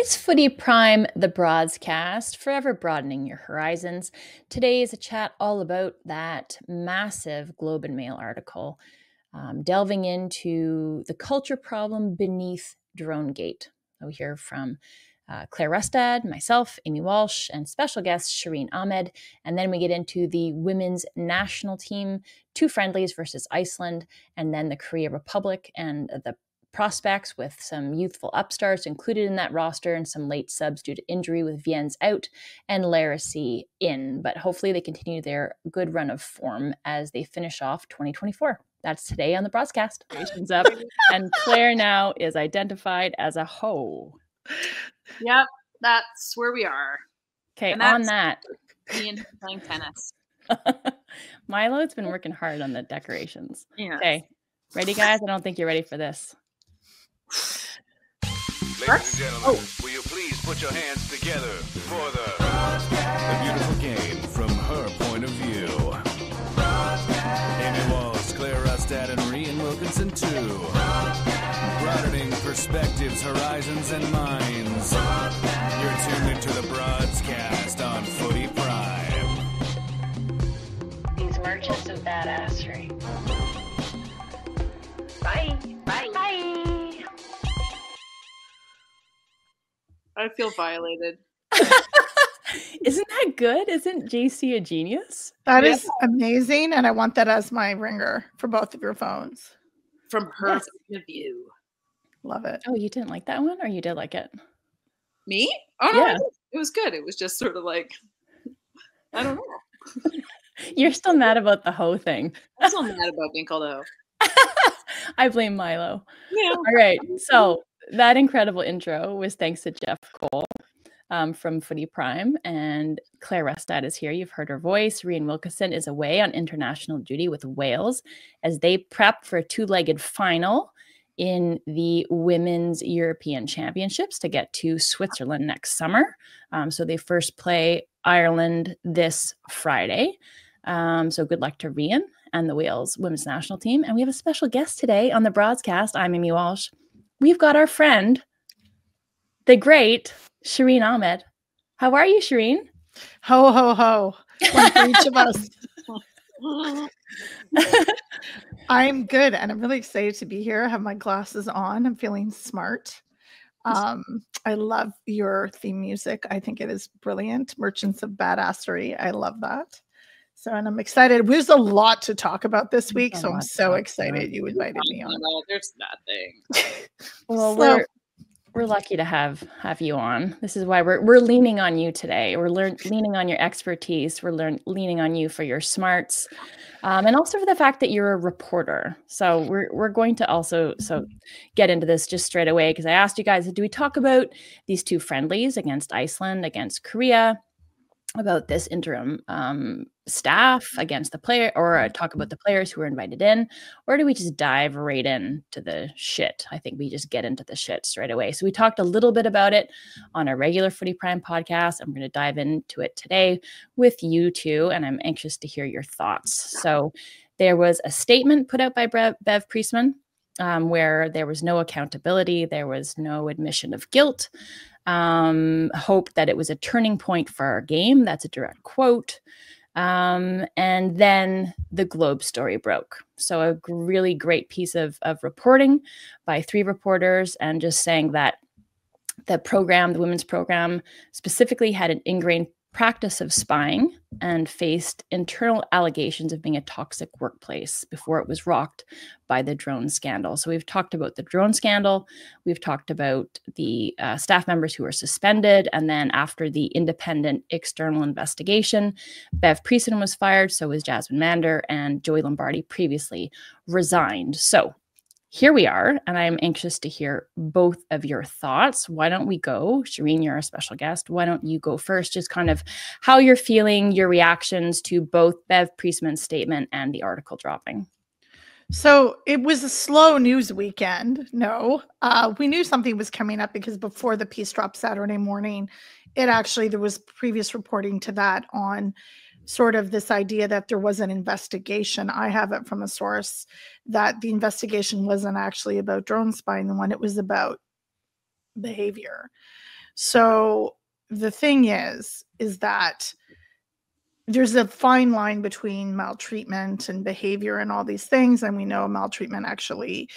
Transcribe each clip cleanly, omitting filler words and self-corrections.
It's Footy Prime, the broadcast, forever broadening your horizons. Today is a chat all about that massive Globe and Mail article, delving into the culture problem beneath DroneGate. We hear from Claire Rustad, myself, Amy Walsh, and special guest Shireen Ahmed. And then we get into the women's national team, 2 friendlies versus Iceland, and then the Korea Republic and the prospects with some youthful upstarts included in that roster and some late subs due to injury with Viens out and Laracy in. But hopefully they continue their good run of form as they finish off 2024. That's today on the broadcast. Congratulations up. And Claire now is identified as a hoe. Yep, that's where we are. Okay, on that. Me and playing tennis. Milo's been working hard on the decorations. Yeah. Okay, ready, guys? I don't think you're ready for this. Ladies and gentlemen, will you please put your hands together for the beautiful game from her point of view. Amy Walsh, Claire Rustad, and Rian Wilkinson too. Broadening perspectives, horizons, and minds. You're tuned into the broadcast on Footy Prime. These merchants of badassery. Bye. Bye. Bye. I feel violated. Isn't that good? Isn't JC a genius? That is amazing, and I want that as my ringer for both of your phones. From her point of view. Love it. Oh, you didn't like that one, or you did like it? Me? Oh, no, it was good. It was just sort of like, I don't know. You're still mad about the hoe thing. I'm still mad about being called a hoe. I blame Milo. Yeah. All right. So that incredible intro was thanks to Jeff Cole from Footy Prime, and Claire Rustad is here. You've heard her voice. Rian Wilkinson is away on international duty with Wales as they prep for a 2-legged final in the Women's European Championships to get to Switzerland next summer. So they first play Ireland this Friday. So good luck to Rian and the Wales women's national team. And we have a special guest today on the broadcast. I'm Amy Walsh. We've got our friend, the great Shireen Ahmed. How are you, Shireen? Ho, ho, ho. One for each of us. I'm good, and I'm really excited to be here. I have my glasses on. I'm feeling smart. I love your theme music. I think it is brilliant. Merchants of Badassery. I love that. So, and I'm excited. There's a lot to talk about this week, so I'm so excited you invited me on. There's nothing. Well, we're lucky to have you on. This is why we're leaning on you today. We're leaning on your expertise. We're leaning on you for your smarts, and also for the fact that you're a reporter. So we're going to also get into this just straight away, because I asked you guys, do we talk about these 2 friendlies against Iceland, against Korea, about this interim staff against the player, or talk about the players who were invited in, or do we just dive right into the shit? I think we just get into the shit straight away. So we talked a little bit about it on our regular Footy Prime podcast. I'm going to dive into it today with you two, and I'm anxious to hear your thoughts. So there was a statement put out by Bev Priestman where there was no accountability. There was no admission of guilt. Hope that it was a turning point for our game. That's a direct quote. And then the Globe story broke. So a really great piece of reporting by 3 reporters, and just saying that the women's program specifically had an ingrained practice of spying and faced internal allegations of being a toxic workplace before it was rocked by the drone scandal. So we've talked about the drone scandal. We've talked about the staff members who were suspended. And then after the independent external investigation, Bev Priestman was fired. So was Jasmine Mander, and Joey Lombardi previously resigned. So here we are, and I'm anxious to hear both of your thoughts. Why don't we go? Shireen, you're a special guest. Why don't you go first? Just kind of how you're feeling, your reactions to both Bev Priestman's statement and the article dropping. So it was a slow news weekend. No, we knew something was coming up because before the piece dropped Saturday morning, there was previous reporting to that on sort of this idea that there was an investigation. I have it from a source that the investigation wasn't actually about drone spying, the one it was about behavior. So the thing is that there's a fine line between maltreatment and behavior and all these things. And we know maltreatment actually,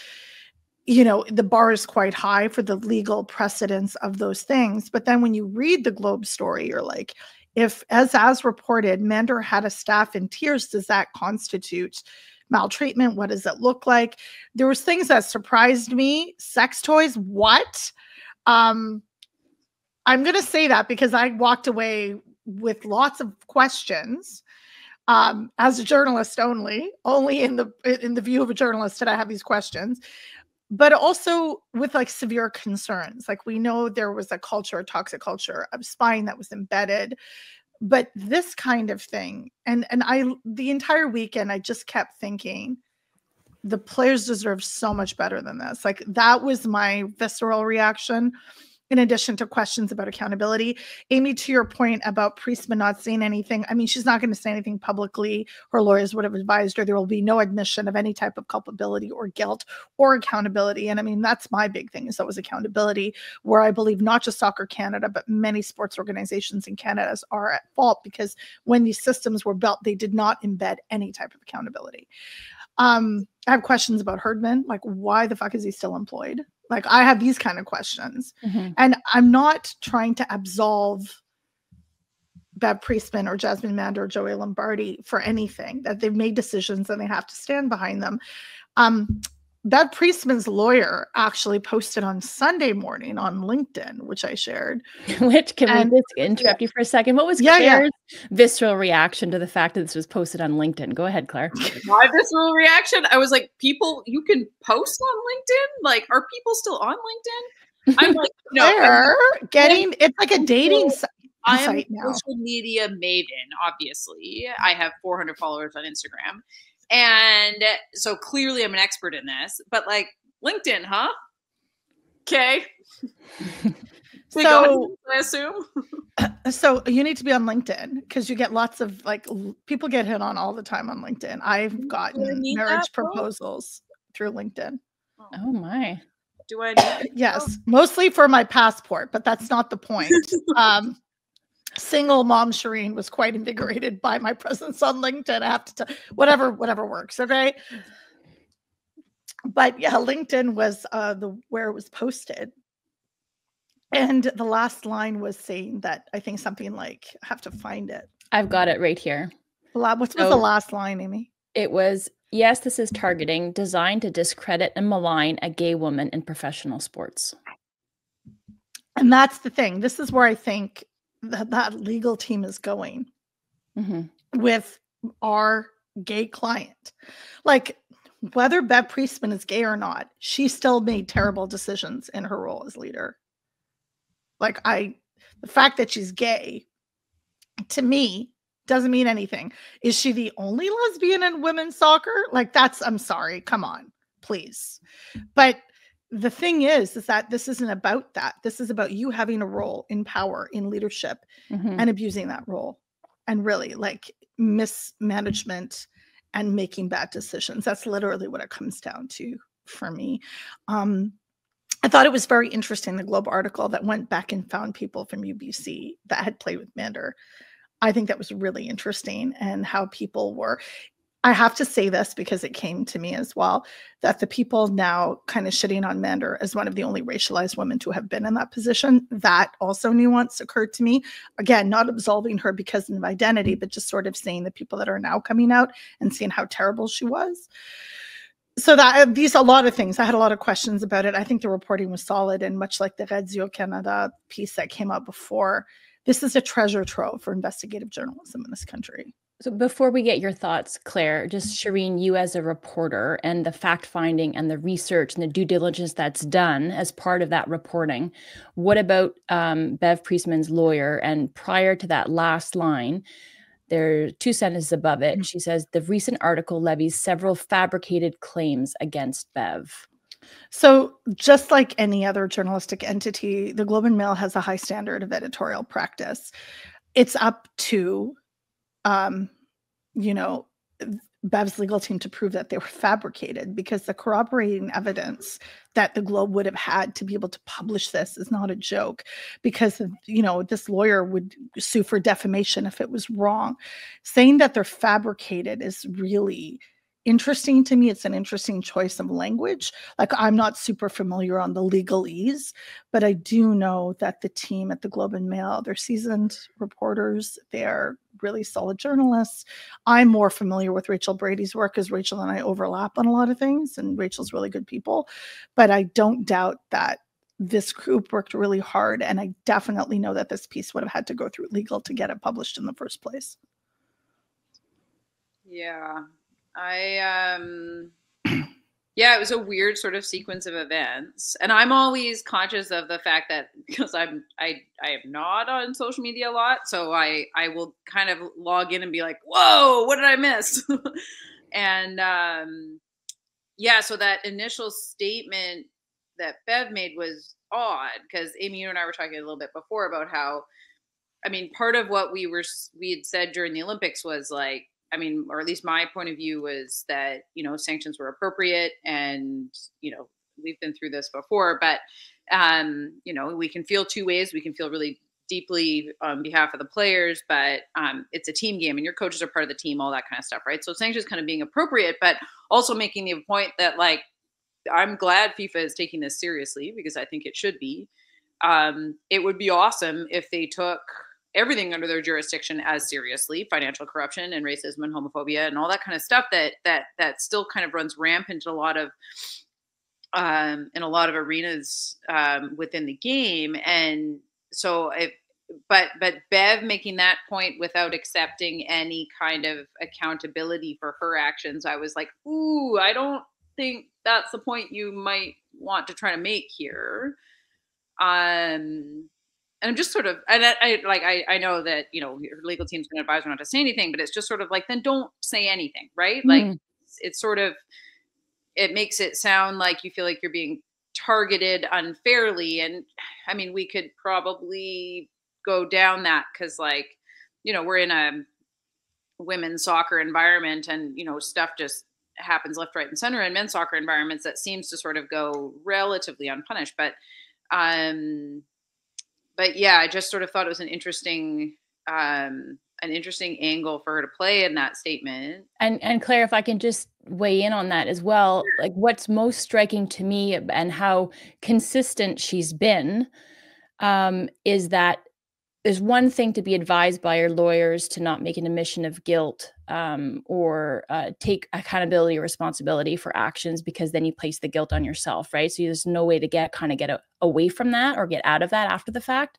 the bar is quite high for the legal precedence of those things. But then when you read the Globe story, you're like, if, as reported, Mander had a staff in tears, does that constitute maltreatment? What does it look like? There was things that surprised me. Sex toys, what? I'm going to say that because I walked away with lots of questions. As a journalist only in the view of a journalist did I have these questions, but also with like severe concerns. Like, we know there was a toxic culture of spying that was embedded, but this kind of thing, and the entire weekend, I just kept thinking the players deserve so much better than this. Like, that was my visceral reaction. In addition to questions about accountability. Amy, to your point about Priestman not saying anything, I mean, she's not going to say anything publicly. Her lawyers would have advised her there will be no admission of any type of culpability or guilt or accountability. And I mean, that's my big thing, is always accountability, where I believe not just Soccer Canada, but many sports organizations in Canada are at fault, because when these systems were built, they did not embed any type of accountability. I have questions about Herdman, like, why the fuck is he still employed? Like, I have these kind of questions. And I'm not trying to absolve Bev Priestman or Jasmine Mander or Joey Lombardi for anything, that they've made decisions and they have to stand behind them. Bev Priestman's lawyer actually posted on Sunday morning on LinkedIn, which I shared. Which, can we just interrupt you for a second? What was Claire's visceral reaction to the fact that this was posted on LinkedIn? Go ahead, Claire. My visceral reaction, I was like, people, you can post on LinkedIn? Like, are people still on LinkedIn? I'm like, no. It's like a dating site. I am a social media maven, obviously. I have 400 followers on Instagram. And so clearly I'm an expert in this, but like, LinkedIn, huh? Okay. So I assume. So you need to be on LinkedIn, because you get lots of, like, people get hit on all the time on LinkedIn. I've gotten marriage proposals through LinkedIn. Oh my. Do I need Yes, mostly for my passport, but that's not the point. Single mom Shireen was quite invigorated by my presence on LinkedIn. I have to whatever works. Okay. But yeah, LinkedIn was where it was posted. And the last line was saying that, I think something like, I have to find it. I've got it right here. What was the last line, Amy? It was, yes, this is targeting, designed to discredit and malign a gay woman in professional sports. And that's the thing. This is where I think that legal team is going with our gay client. Like, whether Bev Priestman is gay or not, she still made terrible decisions in her role as leader. Like, the fact that she's gay, to me, doesn't mean anything. Is she the only lesbian in women's soccer? Like, I'm sorry, come on, please. But the thing is that this isn't about that. This is about you having a role in power, in leadership, and abusing that role, and really, like, mismanagement and making bad decisions. That's literally what it comes down to for me. I thought it was very interesting, the Globe article that went back and found people from UBC that had played with Mander. I think that was really interesting, and how people were. I have to say this because it came to me as well, that the people now kind of shitting on Mander as one of the only racialized women to have been in that position, that also nuance occurred to me. Again, not absolving her because of identity, but just sort of saying the people that are now coming out and seeing how terrible she was. So that a lot of things, I had a lot of questions about it. I think the reporting was solid, and much like the Radio Canada piece that came out before, this is a treasure trove for investigative journalism in this country. So before we get your thoughts, Claire, just Shireen, you as a reporter, and the fact finding and the research and the due diligence that's done as part of that reporting, what about Bev Priestman's lawyer? And prior to that last line, there are 2 sentences above it. She says, the recent article levies several fabricated claims against Bev. So just like any other journalistic entity, the Globe and Mail has a high standard of editorial practice. It's up to, Bev's legal team to prove that they were fabricated, because the corroborating evidence that the Globe would have had to be able to publish this is not a joke, because, you know, this lawyer would sue for defamation if it was wrong. Saying that they're fabricated is really interesting to me. It's an interesting choice of language. Like, I'm not super familiar on the legalese, but I do know that the team at the Globe and Mail, they're seasoned reporters. They're really solid journalists. I'm more familiar with Rachel Brady's work, because Rachel and I overlap on a lot of things, and Rachel's really good people. But I don't doubt that this group worked really hard, and I definitely know that this piece would have had to go through legal to get it published in the first place. Yeah. Yeah, it was a weird sort of sequence of events. And I'm always conscious of the fact that, because I am not on social media a lot, so I will kind of log in and be like, whoa, what did I miss? And yeah, so that initial statement that Bev made was odd, because Amy, you and I were talking a little bit before about how, I mean, part of what we had said during the Olympics was like, I mean, or at least my point of view was that, you know, sanctions were appropriate, and, you know, we've been through this before, but, you know, we can feel two ways. We can feel really deeply on behalf of the players, but it's a team game, and your coaches are part of the team, all that kind of stuff, right? So sanctions kind of being appropriate, but also making the point that, like, I'm glad FIFA is taking this seriously, because I think it should be. It would be awesome if they took everything under their jurisdiction as seriously, financial corruption and racism and homophobia and all that kind of stuff that still kind of runs rampant in a lot of arenas within the game. And so but Bev making that point without accepting any kind of accountability for her actions, I was like, ooh, I don't think that's the point you might want to try to make here. And I'm just sort of, and I know that, you know, your legal team's going to advise her not to say anything, but it's just sort of like, then don't say anything, right? Like, it's sort of, it makes it sound like you feel like you're being targeted unfairly. And I mean, we could probably go down that, because, like, you know, we're in a women's soccer environment, and, you know, stuff just happens left, right, and center in men's soccer environments that seems to sort of go relatively unpunished. But yeah, I just sort of thought it was an interesting angle for her to play in that statement. And Claire, if I can just weigh in on that as well, like, what's most striking to me and how consistent she's been, is that there's one thing to be advised by your lawyers to not make an admission of guilt, or take accountability or responsibility for actions, because then you place the guilt on yourself, right? So there's no way to get away from that or get out of that after the fact.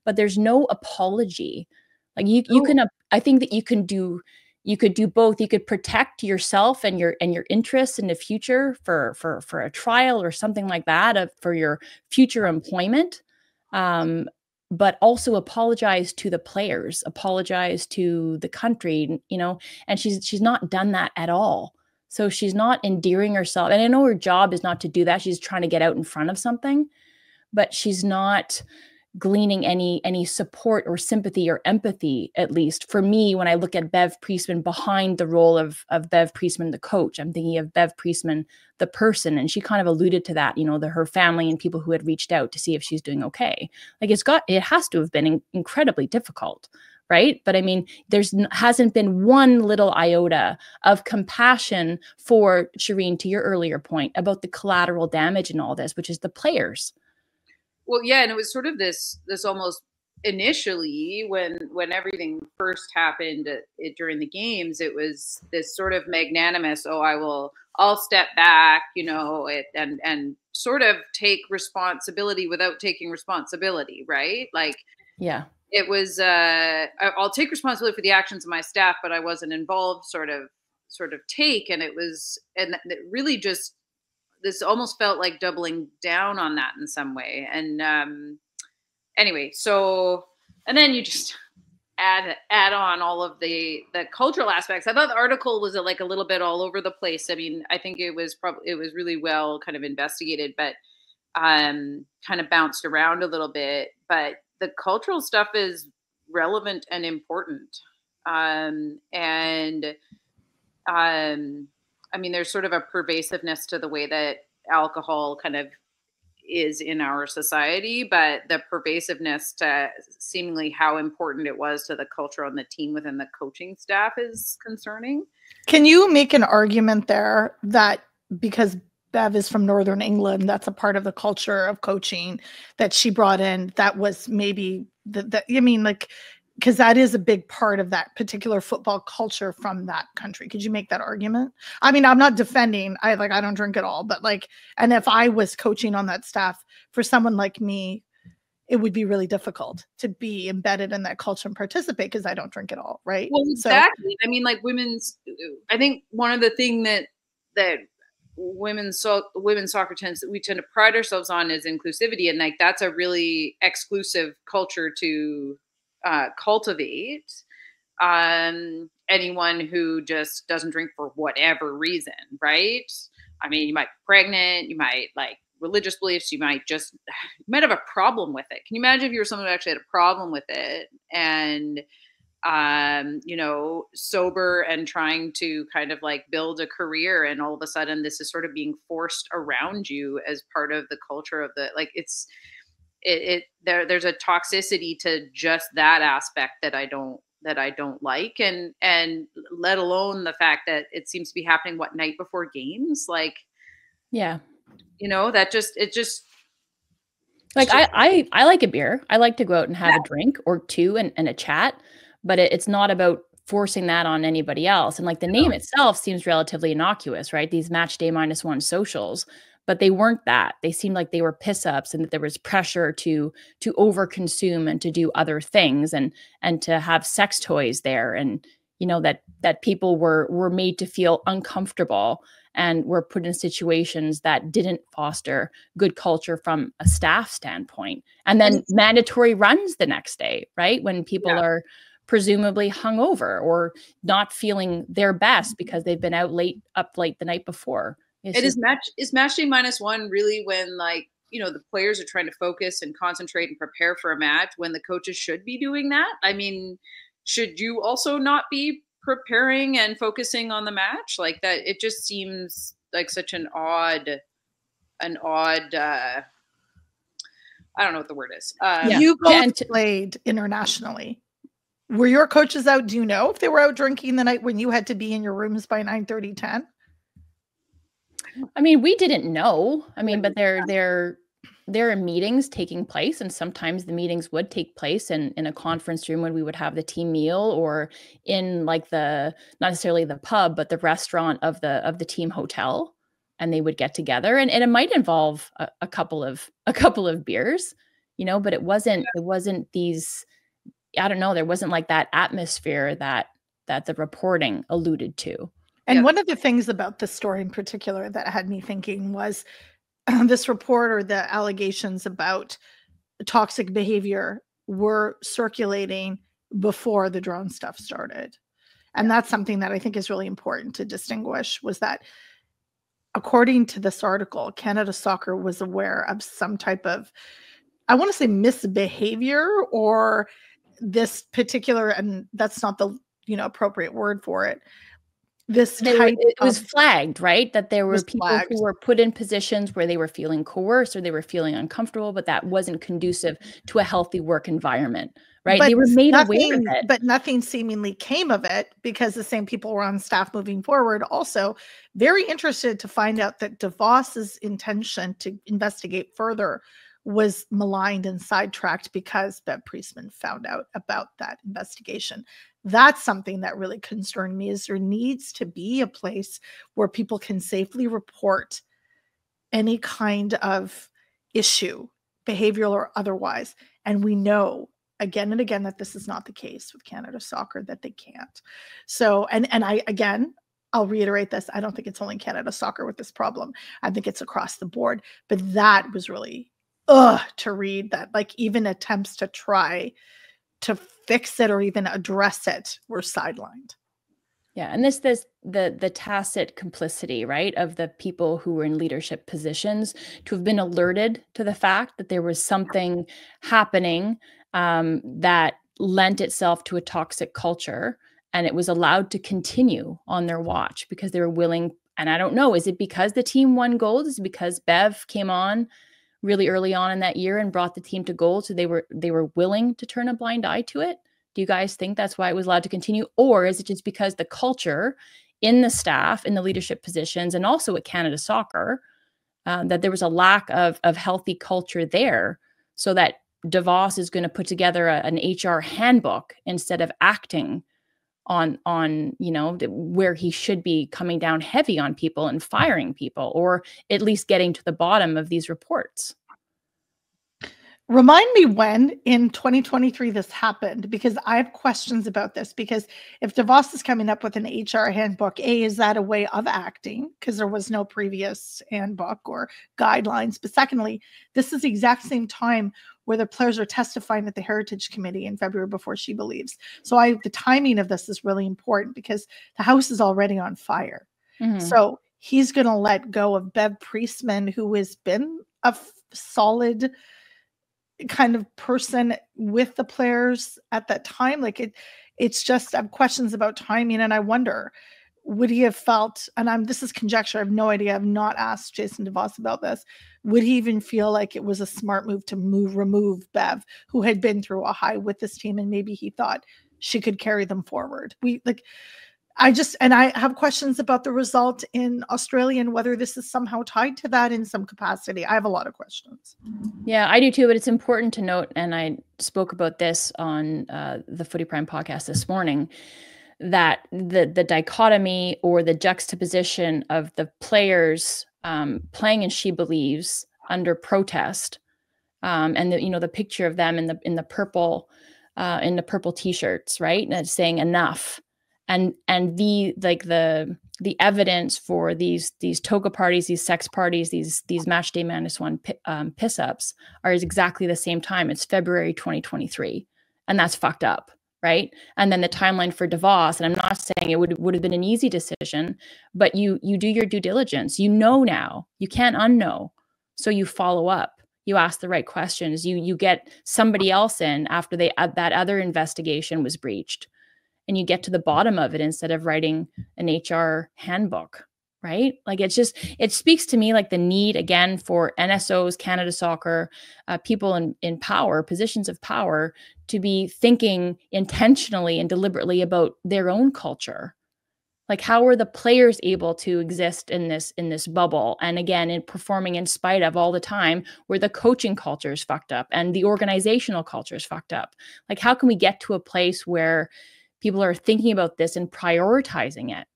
But there's no apology. Like, you can, I think that you could do both. You could protect yourself and your interests in the future for a trial or something like that, for your future employment. But also apologize to the players, apologize to the country, you know, and she's not done that at all. So she's not endearing herself. And I know her job is not to do that. She's trying to get out in front of something, but she's not gleaning any support or sympathy or empathy, at least for me. When I look at Bev Priestman behind the role of Bev Priestman, the coach, I'm thinking of Bev Priestman, the person. And she kind of alluded to that, you know, her family and people who had reached out to see if she's doing okay. Like, it has to have been incredibly difficult, right? But I mean, hasn't been one little iota of compassion for Shireen, to your earlier point about the collateral damage and all this, which is the players. Well, yeah, and it was sort of this almost initially when everything first happened during the games, it was this sort of magnanimous, I'll step back, you know, and sort of take responsibility without taking responsibility, right? Like, yeah, it was I'll take responsibility for the actions of my staff, but I wasn't involved sort of take, and it really just, this almost felt like doubling down on that in some way. And anyway, so, and then you just add on all of the cultural aspects. I thought the article was like a little bit all over the place. I mean, I think it was really well kind of investigated, but kind of bounced around a little bit. But the cultural stuff is relevant and important. And I mean, there's sort of a pervasiveness to the way that alcohol kind of is in our society, but the pervasiveness to seemingly how important it was to the culture on the team within the coaching staff is concerning. Can you make an argument there that because Bev is from Northern England, that's a part of the culture of coaching that she brought in, that was maybe I mean, like, because that is a big part of that particular football culture from that country. Could you make that argument? I mean, I'm not defending, I don't drink at all, but like, and if I was coaching on that staff, for someone like me, it would be really difficult to be embedded in that culture and participate because I don't drink at all, right? Well, exactly. So, I mean, like I think one of the things that women's soccer we tend to pride ourselves on is inclusivity, and like that's a really exclusive culture to cultivate. Anyone who just doesn't drink for whatever reason, right? I mean, you might be pregnant, you might like religious beliefs, you might have a problem with it. Can you imagine if you were someone who actually had a problem with it and you know, sober and trying to kind of like build a career, and all of a sudden this is sort of being forced around you as part of the culture of the, like, there's a toxicity to just that aspect that I don't like, and let alone the fact that it seems to be happening night before games, like, yeah, you know, that it just like I like a beer. I like to go out and have a drink or two and a chat, but it's not about forcing that on anybody else. And like the name itself seems relatively innocuous, right? These match day -1 socials, but they weren't that. They seemed like they were piss ups, and that there was pressure to overconsume and to do other things, and to have sex toys there, and you know that people were made to feel uncomfortable and were put in situations that didn't foster good culture from a staff standpoint. And then mandatory runs the next day, right? When people are presumably hungover or not feeling their best because they've been up late the night before. Is match day -1 really when, like, you know, the players are trying to focus and concentrate and prepare for a match, when the coaches should be doing that? I mean, should you also not be preparing and focusing on the match like that? It just seems like such an odd I don't know what the word is. You both played internationally. Were your coaches out? Do you know if they were out drinking the night when you had to be in your rooms by 9:30, 10? I mean, we didn't know. I mean, but there are meetings taking place, and sometimes the meetings would take place in a conference room when we would have the team meal, or in like not necessarily the pub, but the restaurant of the team hotel, and they would get together, and it might involve a couple of beers, you know, but it wasn't these, I don't know, there wasn't like that atmosphere that the reporting alluded to. And one of the things about this story in particular that had me thinking was this report, or the allegations about toxic behavior, were circulating before the drone stuff started. And that's something that I think is really important to distinguish, was that according to this article, Canada Soccer was aware of some type of, I want to say, misbehavior, or this particular, and that's not the appropriate word for it. It was flagged, right? That there were people who were put in positions where they were feeling coerced or they were feeling uncomfortable, but that wasn't conducive to a healthy work environment, right? But they were made aware of it. But nothing seemingly came of it, because the same people were on staff moving forward. Also, very interested to find out that DeVos's intention to investigate further was maligned and sidetracked because Bev Priestman found out about that investigation. That's something that really concerned me, is there needs to be a place where people can safely report any kind of issue, behavioral or otherwise. And we know again and again that this is not the case with Canada Soccer, that they can't. So, and I'll reiterate this. I don't think it's only Canada Soccer with this problem. I think it's across the board. But that was really to read, that like even attempts to try to fix it or even address it were sidelined. Yeah, and the tacit complicity, right, of the people who were in leadership positions to have been alerted to the fact that there was something happening that lent itself to a toxic culture, and it was allowed to continue on their watch because they were willing. And I don't know, is it because the team won gold? Is it because Bev came on really early on in that year and brought the team to gold, so they were willing to turn a blind eye to it? Do you guys think that's why it was allowed to continue? Or is it just because the culture in the staff, in the leadership positions, and also at Canada Soccer, that there was a lack of healthy culture there, so that DeVos is going to put together an HR handbook instead of acting on where he should be coming down heavy on people and firing people, or at least getting to the bottom of these reports? Remind me when in 2023 this happened, because I have questions about this. Because if DeVos is coming up with an HR handbook, is that a way of acting? Because there was no previous handbook or guidelines. But secondly, this is the exact same time where the players are testifying at the Heritage Committee in February before She Believes. So the timing of this is really important, because the house is already on fire. So he's going to let go of Bev Priestman, who has been a solid kind of person with the players at that time. Like it's just, I have questions about timing, and I wonder, would he have felt, and this is conjecture, I have no idea, I've not asked Jason DeVos about this, would he even feel like it was a smart move to remove Bev, who had been through a high with this team, and maybe he thought she could carry them forward? I have questions about the result in Australia and whether this is somehow tied to that in some capacity. I have a lot of questions. Yeah, I do too, but it's important to note, and I spoke about this on the Footy Prime podcast this morning, that the dichotomy or the juxtaposition of the players playing in She Believes under protest, and the picture of them in the purple t-shirts, right, and it's saying enough. And the evidence for these toga parties, these sex parties, these match day -1 piss ups are exactly the same time. It's February 2023, and that's fucked up, right? And then the timeline for DeVos, and I'm not saying it would have been an easy decision, but you do your due diligence. You know now, you can't unknow, so you follow up. You ask the right questions. You get somebody else in after that other investigation was breached, and you get to the bottom of it instead of writing an HR handbook, right? Like it speaks to me like the need, again, for NSOs, Canada Soccer, people in power, positions of power, to be thinking intentionally and deliberately about their own culture. Like, how are the players able to exist in this bubble? And again, in performing in spite of all the time, where the coaching culture is fucked up and the organizational culture is fucked up. Like, how can we get to a place where people are thinking about this and prioritizing it?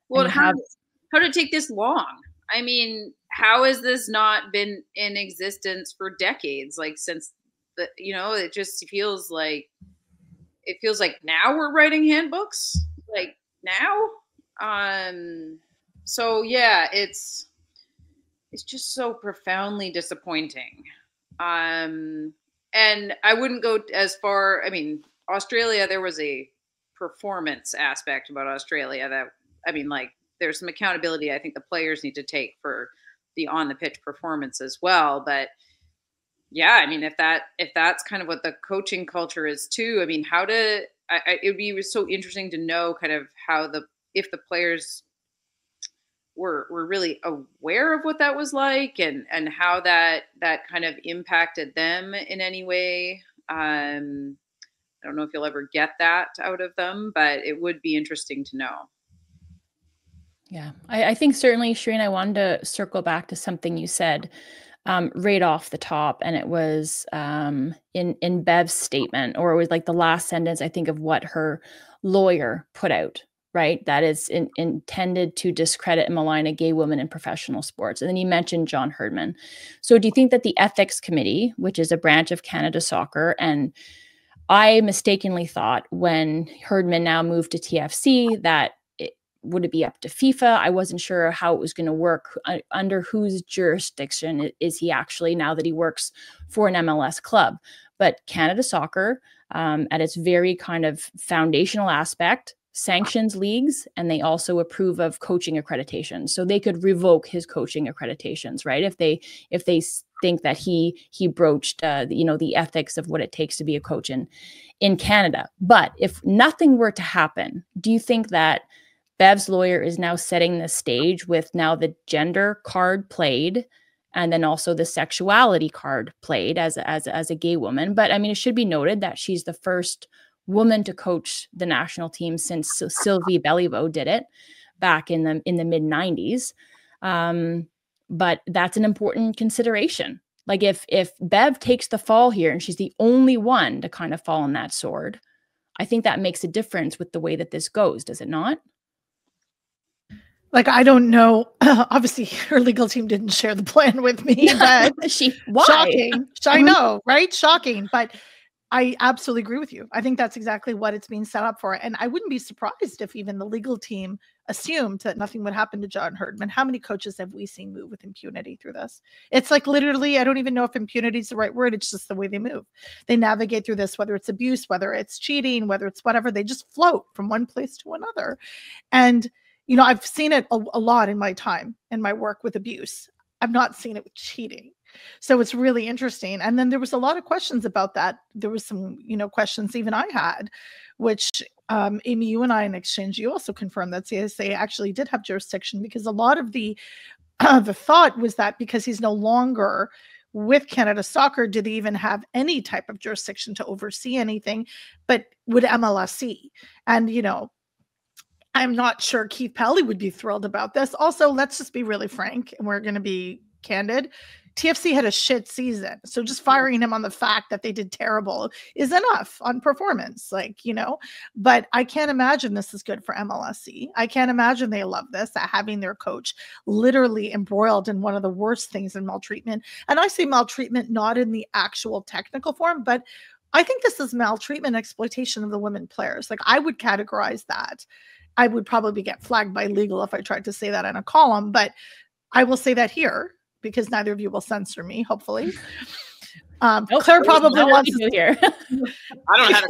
Well, how did it take this long? I mean, how has this not been in existence for decades? Like, since it just feels like now we're writing handbooks, like now. So yeah, it's just so profoundly disappointing. And I wouldn't go as far. I mean, Australia, there was a performance aspect about Australia that, there's some accountability I think the players need to take for the on the pitch performance as well. But yeah, I mean, if that's kind of what the coaching culture is too, I mean, it would be so interesting to know kind of if the players were really aware of what that was like, and how that kind of impacted them in any way. I don't know if you'll ever get that out of them, but it would be interesting to know. Yeah, I think certainly, Shireen, I wanted to circle back to something you said right off the top, and it was in Bev's statement, or it was like the last sentence, I think, of what her lawyer put out, right? That is intended to discredit and malign a gay woman in professional sports. And then you mentioned John Herdman. So do you think that the Ethics Committee, which is a branch of Canada Soccer, and I mistakenly thought when Herdman now moved to TFC that would it be up to FIFA? I wasn't sure how it was going to work. Under whose jurisdiction is he actually, now that he works for an MLS club? But Canada Soccer, at its very kind of foundational aspect, sanctions leagues, and they also approve of coaching accreditations. So they could revoke his coaching accreditations, right? If they think that he broached the ethics of what it takes to be a coach in Canada. But if nothing were to happen, do you think that Bev's lawyer is now setting the stage with now the gender card played, and then also the sexuality card played as a gay woman? But I mean, it should be noted that she's the first woman to coach the national team since Sylvie Beliveau did it back in the mid 90s. But that's an important consideration. Like if Bev takes the fall here and she's the only one to kind of fall on that sword, I think that makes a difference with the way that this goes, does it not? Like, I don't know. Obviously, her legal team didn't share the plan with me, but why? Shocking. I know, right? Shocking. But I absolutely agree with you. I think that's exactly what it's being set up for. And I wouldn't be surprised if even the legal team assumed that nothing would happen to John Herdman. How many coaches have we seen move with impunity through this? It's like literally, I don't even know if impunity is the right word. It's just the way they move. They navigate through this, whether it's abuse, whether it's cheating, whether it's whatever, they just float from one place to another. And, I've seen it a lot in my time and my work with abuse. I've not seen it with cheating. So it's really interesting. And then there was a lot of questions about that. There was some, questions even I had, which Amy, you and I in exchange, you also confirmed that CSA actually did have jurisdiction, because a lot of the thought was that because he's no longer with Canada Soccer, did he even have any type of jurisdiction to oversee anything, but would MLSC? And, I'm not sure Keith Pelley would be thrilled about this. Also, let's just be really frank, and we're going to be candid. TFC had a shit season. So just firing him on the fact that they did terrible is enough on performance, but I can't imagine this is good for MLSC. I can't imagine they love this, having their coach literally embroiled in one of the worst things in maltreatment. And I say maltreatment not in the actual technical form, but I think this is maltreatment, exploitation of the women players. Like, I would categorize that. I would probably get flagged by legal if I tried to say that in a column, but I will say that here, because neither of you will censor me, hopefully. Claire probably wants to here. I don't know how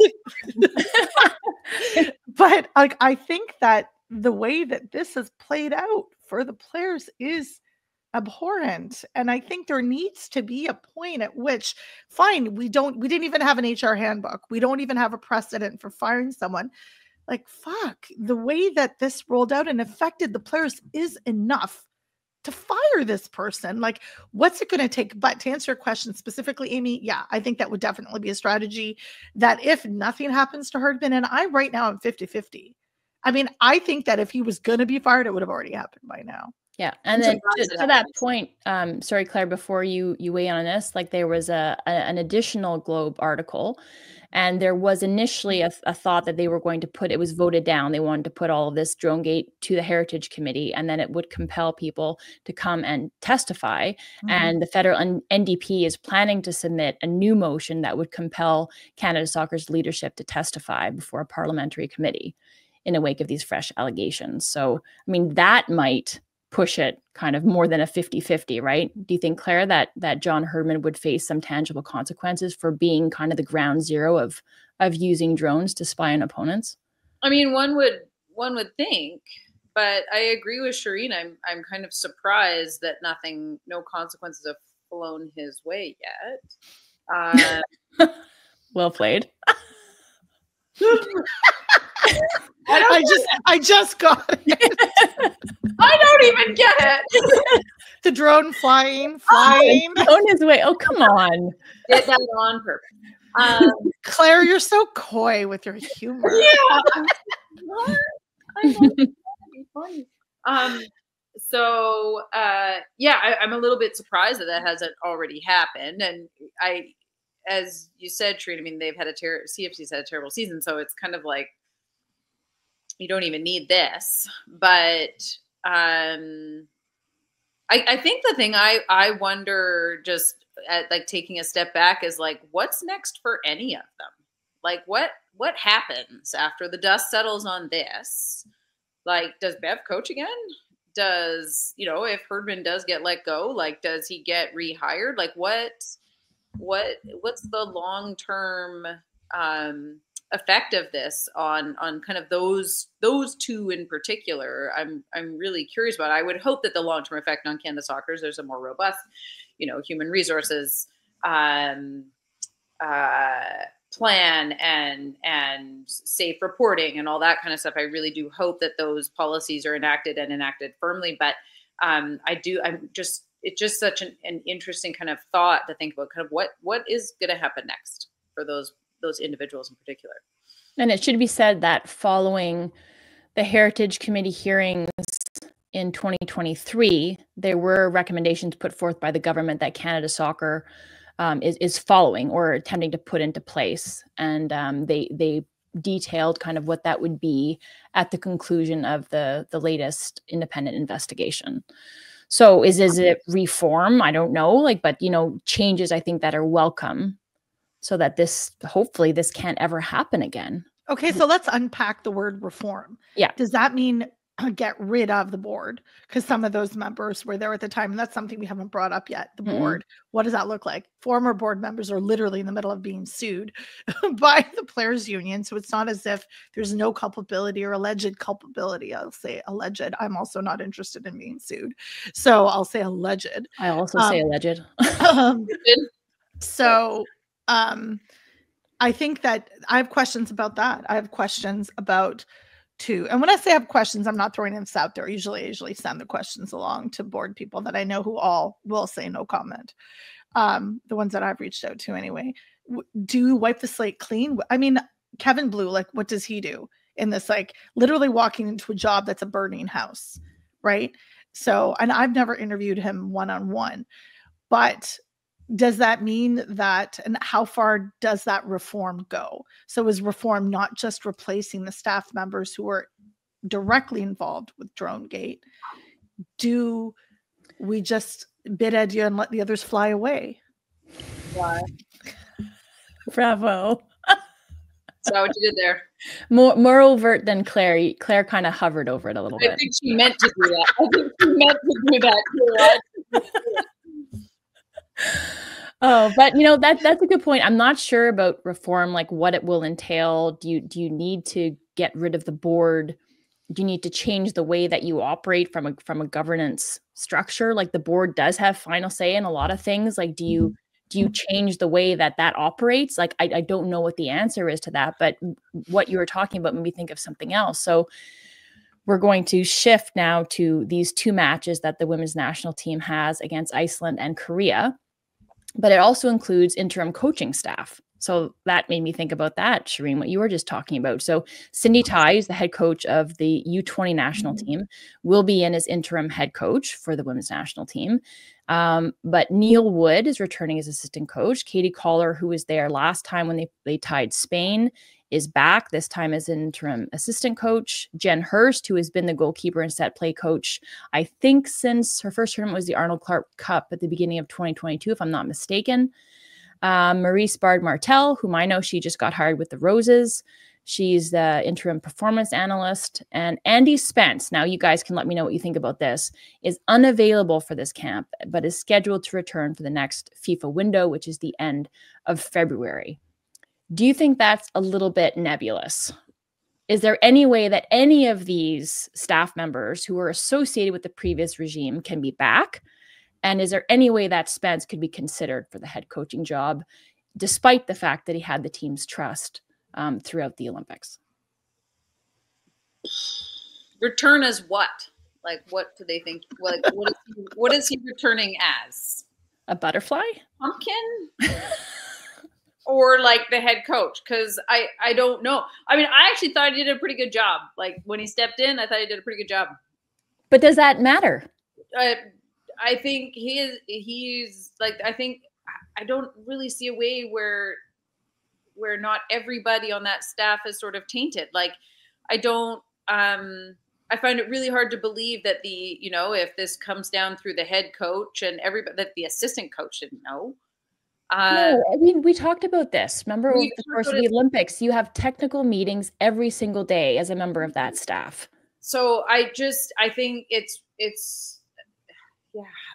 to. But I think that the way that this has played out for the players is abhorrent. And I think there needs to be a point at which, fine, we didn't even have an HR handbook. We don't even have a precedent for firing someone. Like, fuck, the way that this rolled out and affected the players is enough to fire this person. Like, what's it going to take? But to answer your question specifically, Amy, yeah, I think that would definitely be a strategy, that if nothing happens to Herdman, and I right now am 50-50. I mean, I think that if he was going to be fired, it would have already happened by now. Yeah. And then to that point, sorry, Claire, before you weigh in on this, like, there was an additional Globe article, and there was initially a thought that they were going to put, it was voted down, they wanted to put all of this DroneGate to the Heritage Committee, and then it would compel people to come and testify. Mm-hmm. And the federal NDP is planning to submit a new motion that would compel Canada Soccer's leadership to testify before a parliamentary committee in the wake of these fresh allegations. So, I mean, that might push it kind of more than a 50-50, right? Do you think, Claire, that John Herdman would face some tangible consequences for being kind of the ground zero of using drones to spy on opponents? I mean, one would think, but I agree with Shireen. I'm kind of surprised that no consequences have flown his way yet. Well played. I just got it. I don't even get it. The drone flying. On his way. Oh, come on. Did that on purpose. Claire, you're so coy with your humor. Yeah. What? I want it to be funny. So I'm a little bit surprised that hasn't already happened. And as you said, Trina, I mean, they've had CFC's had a terrible season, so it's kind of like, you don't even need this. But I think the thing I wonder, just at like taking a step back, is like, what's next for any of them? Like, what happens after the dust settles on this? Like, does Bev coach again? Does, if Herdman does get let go, like, does he get rehired? Like, what's the long-term effect of this on kind of those two in particular, I'm really curious about. I would hope that the long-term effect on Canada Soccer is there's a more robust, human resources plan and safe reporting and all that kind of stuff. I really do hope that those policies are enacted firmly. But it's just such an interesting kind of thought to think about, kind of what is going to happen next for those individuals in particular. And it should be said that following the Heritage Committee hearings in 2023, there were recommendations put forth by the government that Canada Soccer is following or attempting to put into place. And they detailed kind of what that would be at the conclusion of the latest independent investigation. So is it reform? I don't know, but changes I think that are welcome, so that hopefully this can't ever happen again. Okay, so let's unpack the word reform. Yeah. Does that mean get rid of the board? Because some of those members were there at the time, and that's something we haven't brought up yet. The board, what does that look like? Former board members are literally in the middle of being sued by the players union. So it's not as if there's no culpability or alleged culpability. I'll say alleged. I'm also not interested in being sued. So I'll say alleged. I also say alleged. So I think that I have questions about that. I have questions about and when I say I have questions, I'm not throwing this out there. I usually send the questions along to board people that I know who all will say no comment. The ones that I've reached out to anyway. Do wipe the slate clean? I mean, Kevin Blue, what does he do in this? Literally walking into a job that's a burning house, right? So, and I've never interviewed him one-on-one, but does that mean that, and how far does that reform go? So is reform not just replacing the staff members who are directly involved with DroneGate? Do we just bid adieu and let the others fly away? Why? Bravo. Is that what you did there? More overt than Claire. Claire kind of hovered over it a little bit. I think she meant to do that. Oh, but that's a good point. I'm not sure about reform, what it will entail. Do you need to get rid of the board? Do you need to change the way that you operate from a governance structure? The board does have final say in a lot of things. Do you change the way that operates? I don't know what the answer is to that, but what you were talking about made me think of something else. So we're going to shift now to these two matches that the women's national team has against Iceland and Korea. But it also includes interim coaching staff. So that made me think about that, Shireen, what you were just talking about. So Cindy Tighe, the head coach of the U20 national team, will be in as interim head coach for the women's national team. But Neil Wood is returning as assistant coach. Katie Collar, who was there last time when they tied Spain, is back, this time as interim assistant coach. Jen Hurst, who has been the goalkeeper and set play coach, I think since her first tournament was the Arnold Clark Cup at the beginning of 2022, if I'm not mistaken. Maurice Bard-Martel, whom I know, she just got hired with the Roses. She's the interim performance analyst. And Andy Spence, now you guys can let me know what you think about this, is unavailable for this camp, but is scheduled to return for the next FIFA window, which is the end of February. Do you think that's a little bit nebulous? Is there any way that any of these staff members who are associated with the previous regime can be back? And is there any way that Spence could be considered for the head coaching job, despite the fact that he had the team's trust throughout the Olympics? Return as what? What do they think? What is he returning as? A butterfly? Pumpkin? Or the head coach? Because I don't know. I mean, I actually thought he did a pretty good job. When he stepped in, I thought he did a pretty good job. But does that matter? I think he's I think I don't really see a way where not everybody on that staff is sort of tainted. I don't I find it really hard to believe that if this comes down through the head coach and everybody, that the assistant coach didn't know. No, I mean, we talked about this. Remember, over the course of the Olympics, you have technical meetings every single day as a member of that staff. So I think it's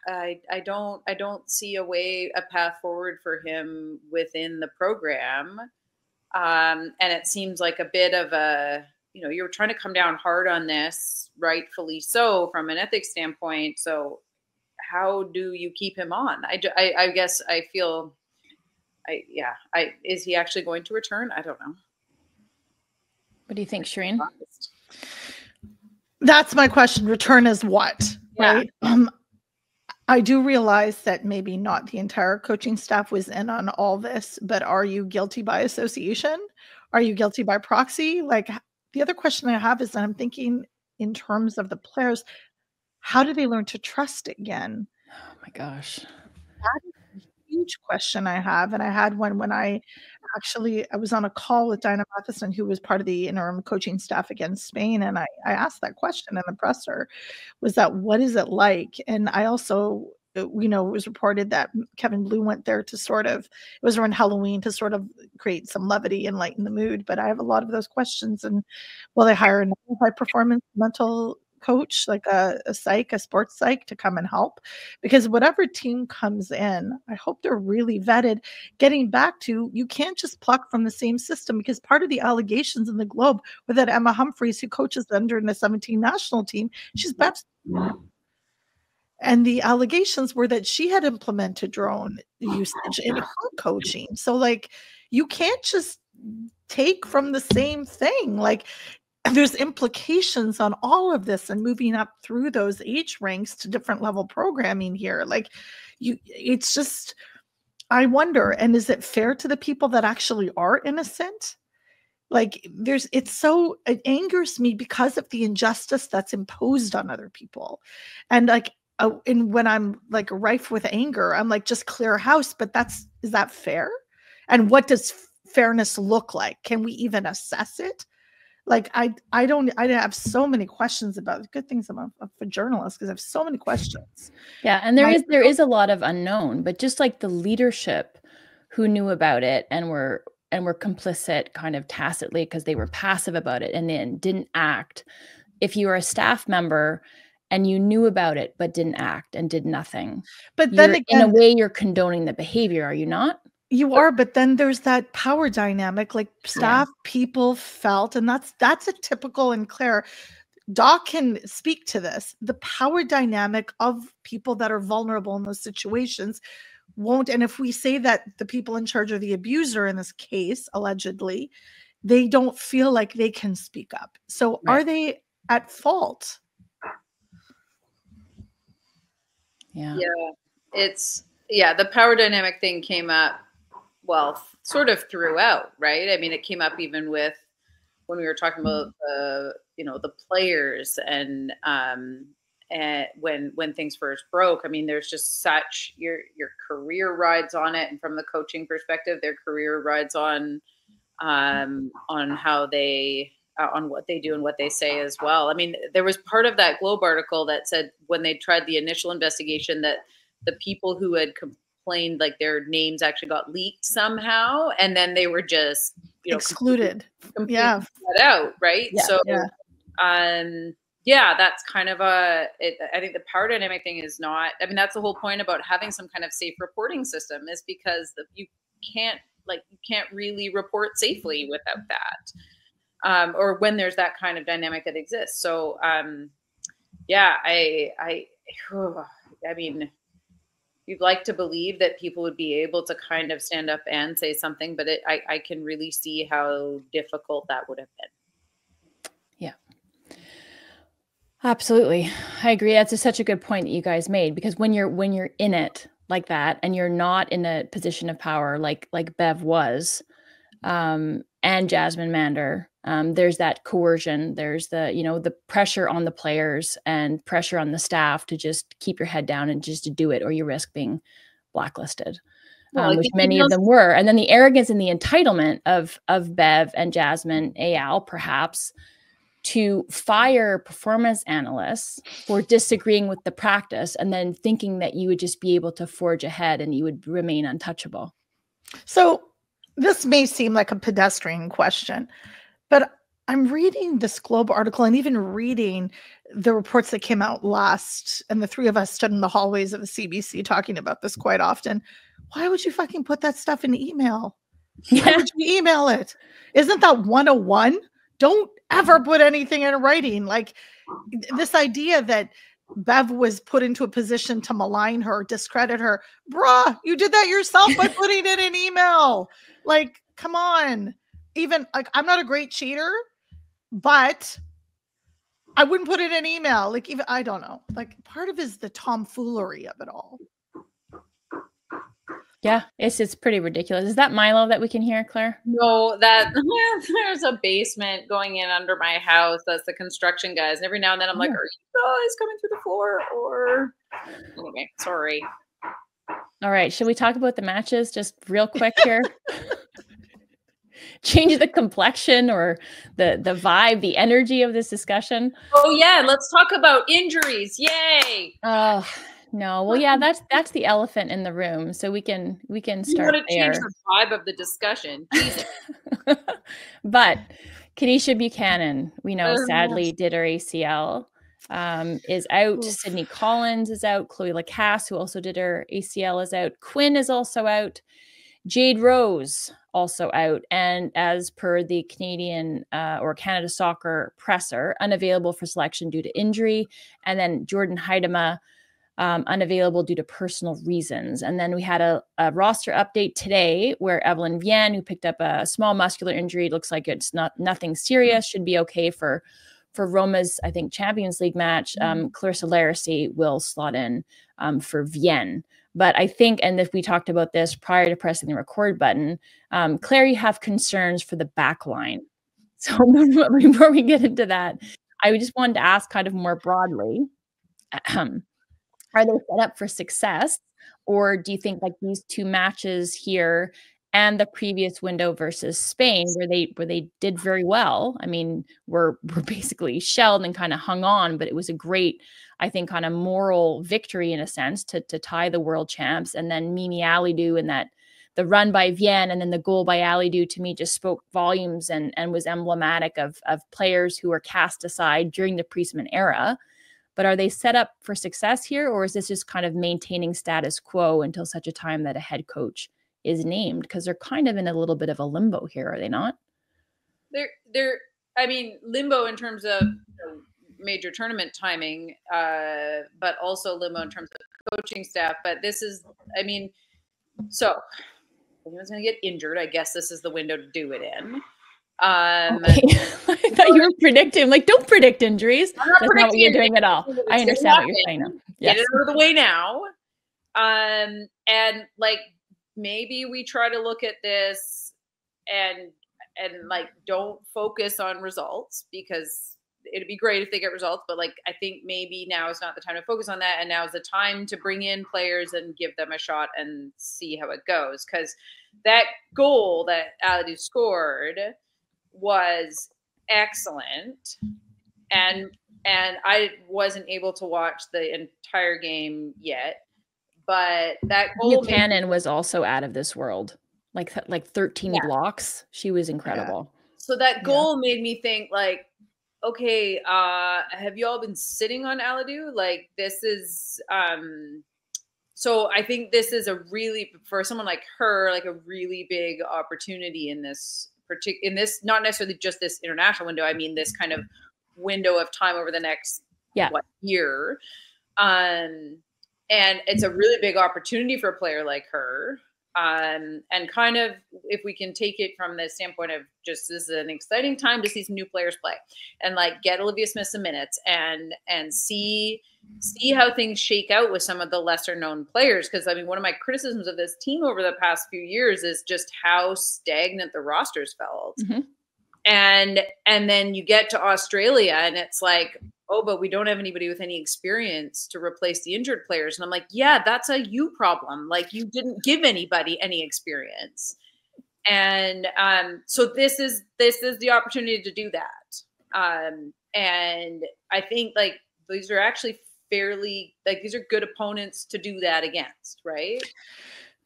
I don't see a path forward for him within the program. And it seems like a bit of a, you're trying to come down hard on this, rightfully so, from an ethics standpoint. So how do you keep him on? I guess I feel, is he actually going to return? I don't know. What do you think, Shireen? That's my question. Return as what? Yeah. Right. I do realize that maybe not the entire coaching staff was in on all this, but are you guilty by association? Are you guilty by proxy? Like, the other question I have is that I'm thinking in terms of the players, how do they learn to trust again? Oh my gosh. That is a huge question I have. And I had one when I was on a call with Dinah Matheson, who was part of the interim coaching staff against Spain. And I asked that question in the presser, was that, what is it like? And I also, it was reported that Kevin Blue went there to it was around Halloween to sort of create some levity and lighten the mood. But I have a lot of those questions. And will they hire another high performance mental coach, like a sports psych, to come and help? Because whatever team comes in, I hope they're really vetted. Getting back to, you can't just pluck from the same system, because part of the allegations in the Globe were that Emma Humphreys, who coaches under the 17 national team, she's best. And the allegations were that she had implemented drone usage in her coaching. So like, you can't just take from the same thing. Like, there's implications on all of this and moving up through those age ranks to different level programming here. Like, it's just, I wonder, and is it fair to the people that actually are innocent? Like, it angers me because of the injustice that's imposed on other people. And like, and when I'm like rife with anger, I'm like, just clear house. But is that fair? And what does fairness look like? Can we even assess it? Like, I have so many questions about it. Good things I'm a journalist, because I have so many questions. Yeah. And there is a lot of unknown, but just like the leadership who knew about it and were complicit kind of tacitly because they were passive about it and then didn't act. If you were a staff member and you knew about it, but didn't act and did nothing, but then again, in a way, you're condoning the behavior, are you not? You are, but then there's that power dynamic, like staff people felt, and that's a typical, and Claire, Doc can speak to this, the power dynamic of people that are vulnerable in those situations won't, and if we say that the people in charge of the abuser in this case, allegedly, they don't feel like they can speak up. So are they at fault? Yeah. The power dynamic thing came up, well, sort of throughout, right? I mean, it came up even with when we were talking about the players and when things first broke. I mean, there's just such your career rides on it, and from the coaching perspective, their career rides on how they on what they do and what they say as well. I mean, there was part of that Globe article that said when they tried the initial investigation that the people who had complained, like their names actually got leaked somehow, and then they were just excluded, completely cut out, right? That's kind of I think the power dynamic thing is not, I mean, that's the whole point about having some kind of safe reporting system, is because you can't really report safely without that, or when there's that kind of dynamic that exists. So I mean, you'd like to believe that people would be able to kind of stand up and say something, but I can really see how difficult that would have been. Yeah, absolutely. I agree. That's such a good point that you guys made, because when you're in it like that and you're not in a position of power, like Bev was, and Jasmine Mander, there's that coercion, there's the pressure on the players and pressure on the staff to just keep your head down and just to do it, or you risk being blacklisted, which many of them were. And then the arrogance and the entitlement of Bev and Jasmine, Al perhaps, to fire performance analysts for disagreeing with the practice and then thinking that you would just be able to forge ahead and you would remain untouchable. So this may seem like a pedestrian question, but I'm reading this Globe article and even reading the reports that came out last, and the three of us stood in the hallways of the CBC talking about this quite often. Why would you fucking put that stuff in email? Why would you email it? Isn't that 101? Don't ever put anything in writing. Like this idea that Bev was put into a position to malign her, discredit her. Bruh, you did that yourself by putting it in email. Like, come on. Even like, I'm not a great cheater, but I wouldn't put it in email. Like, even, I don't know. Like, part of it is the tomfoolery of it all. Yeah, it's pretty ridiculous. Is that Milo that we can hear, Claire? No, that there's a basement going in under my house. That's the construction guys. And every now and then I'm like, are you guys coming through the floor? Or anyway, sorry. All right. Should we talk about the matches just real quick here? Change the complexion or the vibe, the energy of this discussion. Oh yeah, let's talk about injuries. Yay! Oh no, well yeah, that's the elephant in the room. So we can start to there. Change the vibe of the discussion. But Kanisha Buchanan, we know sadly did her ACL. Is out. Oof. Sydney Collins is out. Chloe Lacasse, who also did her ACL, is out. Quinn is also out. Jade Rose also out. And as per the Canadian or Canada Soccer presser, unavailable for selection due to injury. And then Jordan Heidema, unavailable due to personal reasons. And then we had a roster update today where Evelyn Vienne, who picked up a small muscular injury, looks like it's nothing serious, should be okay for Roma's, I think, Champions League match. Clarissa Laracy will slot in for Vienne. But I think, and if we talked about this prior to pressing the record button, Claire, you have concerns for the back line. So before we get into that, I just wanted to ask kind of more broadly, are they set up for success? Or do you think like these two matches here and the previous window versus Spain, where they did very well? I mean, were basically shelled and kind of hung on, but it was a great, I think, kind of moral victory in a sense to tie the world champs. And then Mimi Alidou and the run by Vienne and then the goal by Alidou to me just spoke volumes and was emblematic of players who were cast aside during the Priestman era. But are they set up for success here, or is this just kind of maintaining status quo until such a time that a head coach is named? Because they're kind of in a little bit of a limbo here, are they not? They're I mean, limbo in terms of major tournament timing, but also limbo in terms of coaching staff. But this is, I mean, so anyone's going to get injured. I guess this is the window to do it in. Okay. I thought you were predicting, like, don't predict injuries. That's not what you're doing at all. I understand what you're saying now. Yes. Get it out of the way now. And like, maybe we try to look at this and like, don't focus on results, because it'd be great if they get results, but like, I think maybe now is not the time to focus on that. And now is the time to bring in players and give them a shot and see how it goes. Cause that goal that Alidou scored was excellent. And I wasn't able to watch the entire game yet, but that goal Buchanan was also out of this world. Like 13 blocks. She was incredible. Yeah. So that goal made me think like, okay, have you all been sitting on Alidou? Like, this is, so I think this is a really, for someone like her, like a really big opportunity in this not necessarily just this international window. I mean, this kind of window of time over the next year. And it's a really big opportunity for a player like her. And kind of, if we can take it from the standpoint of just, this is an exciting time to see some new players play and like get Olivia Smith some minutes and see how things shake out with some of the lesser known players. Cause I mean, one of my criticisms of this team over the past few years is just how stagnant the rosters felt. Mm-hmm. And then you get to Australia and it's like, oh, but we don't have anybody with any experience to replace the injured players. And I'm like, yeah, that's a you problem. Like, you didn't give anybody any experience. And so this is the opportunity to do that. And I think like these are actually fairly, like, these are good opponents to do that against, right?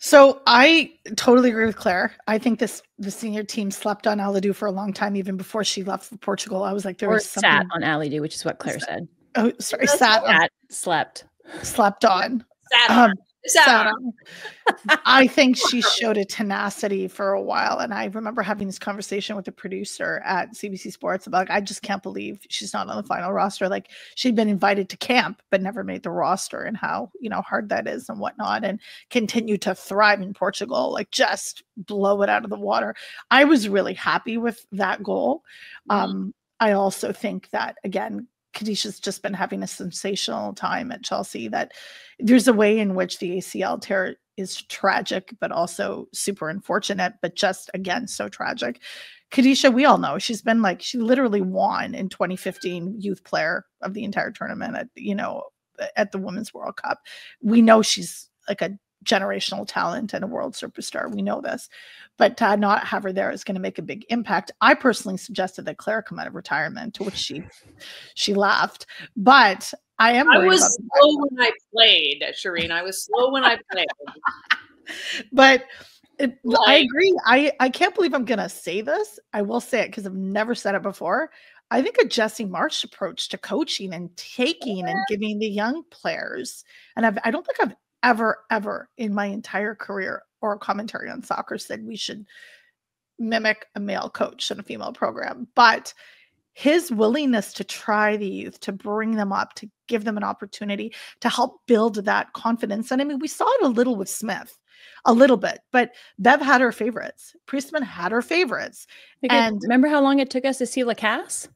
So I totally agree with Claire. I think the senior team slept on Alidou for a long time, even before she left for Portugal. I was like, there was something. Sat on Alidou, which is what Claire said. Oh, sorry, slept on. Sat on. sat on. I think she showed a tenacity for a while. And I remember having this conversation with the producer at CBC Sports about, like, I just can't believe she's not on the final roster. Like, she'd been invited to camp, but never made the roster, and how, hard that is and whatnot, and continue to thrive in Portugal, like just blow it out of the water. I was really happy with that goal. I also think that, again, Khadijah's just been having a sensational time at Chelsea, that there's a way in which the ACL tear is tragic, but also super unfortunate, but just, again, so tragic. Khadijah, we all know, she's been like, she literally won in 2015 Youth Player of the entire tournament at the Women's World Cup. We know she's like a generational talent and a world superstar. We know this, but to not have her there is going to make a big impact. I personally suggested that Claire come out of retirement, to which she laughed. But I was slow when I played, Shireen. I was slow when I played. But I agree. I can't believe I'm going to say this. I will say it because I've never said it before. I think a Jessie Marsh approach to coaching and taking and giving the young players, and I don't think I've ever in my entire career or commentary on soccer said we should mimic a male coach in a female program, but his willingness to try the youth, to bring them up, to give them an opportunity, to help build that confidence. And I mean, we saw it a little with Smith, a little bit, but Bev had her favorites. Priestman had her favorites. And remember how long it took us to see Lacasse?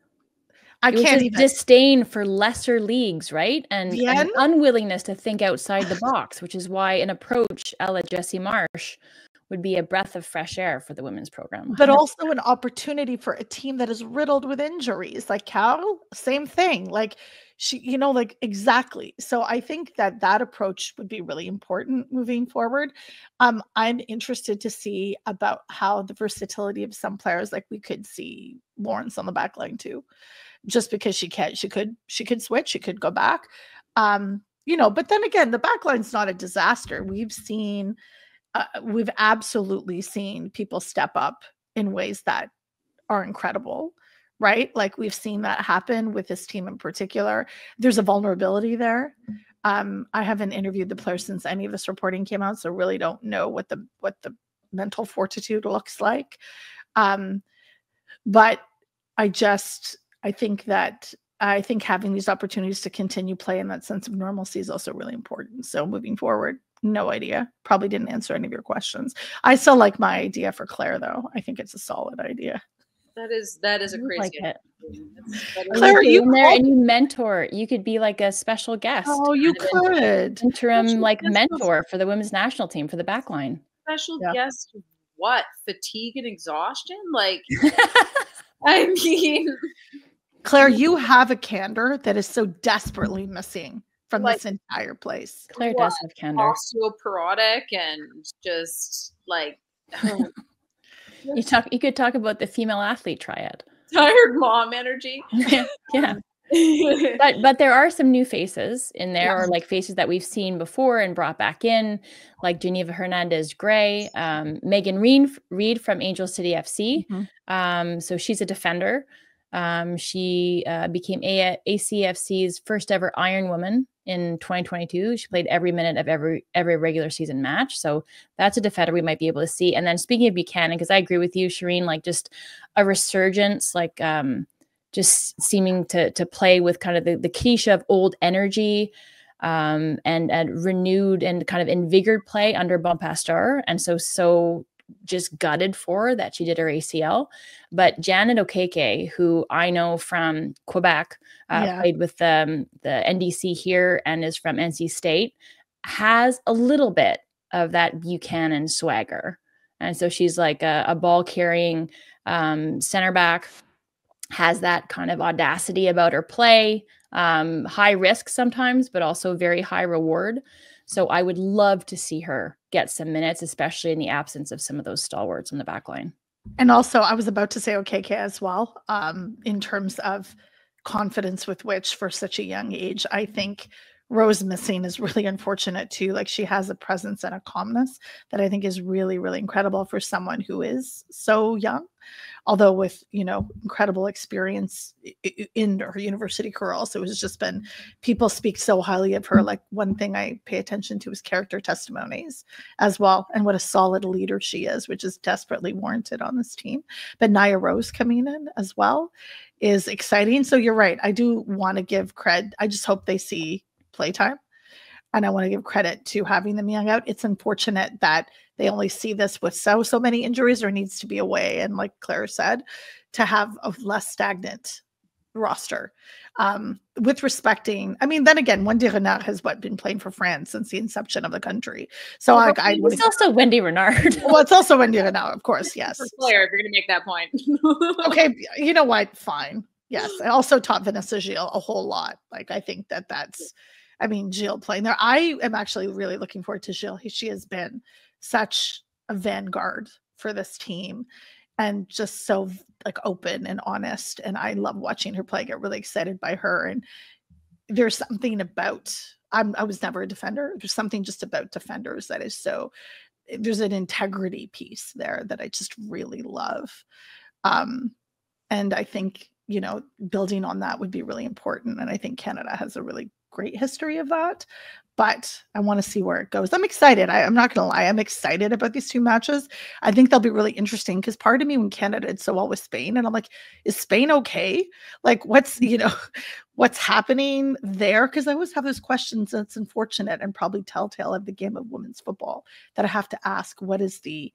It can't even. Disdain for lesser leagues, right? And unwillingness to think outside the box, which is why an approach a la Jessie Marsh would be a breath of fresh air for the women's program. But also an opportunity for a team that is riddled with injuries. Like Cal, same thing. Like she, like exactly. So I think that approach would be really important moving forward. I'm interested to see about how the versatility of some players, like we could see Lawrence on the back line too. Just because she could switch, she could go back, but then again, the back line's not a disaster. We've absolutely seen people step up in ways that are incredible, right? Like we've seen that happen with this team in particular. There's a vulnerability there. I haven't interviewed the players since any of this reporting came out, so really don't know what the mental fortitude looks like. But I think having these opportunities to continue play in that sense of normalcy is also really important. So moving forward, no idea. Probably didn't answer any of your questions. I still like my idea for Claire, though. I think it's a solid idea. That is a crazy idea. Claire, are you there and you mentor? You could be like a special guest. Oh, you could. Interim mentor for the women's national team for the back line. Special guest, what? Fatigue and exhaustion? Like, I mean... Claire, you have a candor that is so desperately missing from this entire place. Claire does have candor. Osteoporotic and just like you could talk about the female athlete triad. Tired mom energy. Yeah. but there are some new faces in there, or like faces that we've seen before and brought back in, like Geneva Hernandez-Gray, Megan Reed from Angel City FC. Mm-hmm. So she's a defender. She became ACFC's first ever Iron Woman in 2022. She played every minute of every regular season match. So that's a defender we might be able to see. And then speaking of Buchanan, because I agree with you, Shireen, like just a resurgence, like just seeming to play with kind of the cliche of old energy, and renewed and kind of invigorated play under Bompastor. And so just gutted for that she did her ACL. But Janet Okeke, who I know from Quebec, played with the NDC here and is from NC State, has a little bit of that Buchanan swagger. And so she's like a ball carrying center back, has that kind of audacity about her play, high risk sometimes, but also very high reward. So I would love to see her get some minutes, especially in the absence of some of those stalwarts on the back line. And also, I was about to say OKK as well, in terms of confidence with which for such a young age. I think Rose missing is really unfortunate too. Like she has a presence and a calmness that I think is really, really incredible for someone who is so young. although with, you know, incredible experience in her university career also has just been, people speak so highly of her. Like one thing I pay attention to is character testimonies as well, and what a solid leader she is, which is desperately warranted on this team. But Nia Rose coming in as well is exciting. So you're right. I do want to give credit. I just hope they see playtime. And I want to give credit to having them young out. It's unfortunate that they only see this with so many injuries, or needs to be a way, and like Claire said, to have a less stagnant roster. With respecting, I mean, then again, Wendy Renard has been playing for France since the inception of the country. So well, it's also Wendy Renard. Well, it's also Wendy Renard, of course. Yes. For Claire, if you're going to make that point. Okay. You know what? Fine. Yes. I also taught Vanessa Gilles a whole lot. Like, I think that's, I mean, Gilles playing there. I am actually really looking forward to Gilles. She has been such a vanguard for this team, and just so like open and honest. And I love watching her play. I get really excited by her. And there's something about, I was never a defender. There's something just about defenders that is so, there's an integrity piece there that I just really love. And I think, you know, building on that would be really important. And I think Canada has a really great history of that, but I want to see where it goes. I'm excited. I'm not going to lie. I'm excited about these two matches. I think they'll be really interesting, because part of me, when Canada did so well with Spain, and I'm like, is Spain okay? Like, what's, you know, what's happening there? Because I always have those questions, and it's unfortunate and probably telltale of the game of women's football that I have to ask, what is the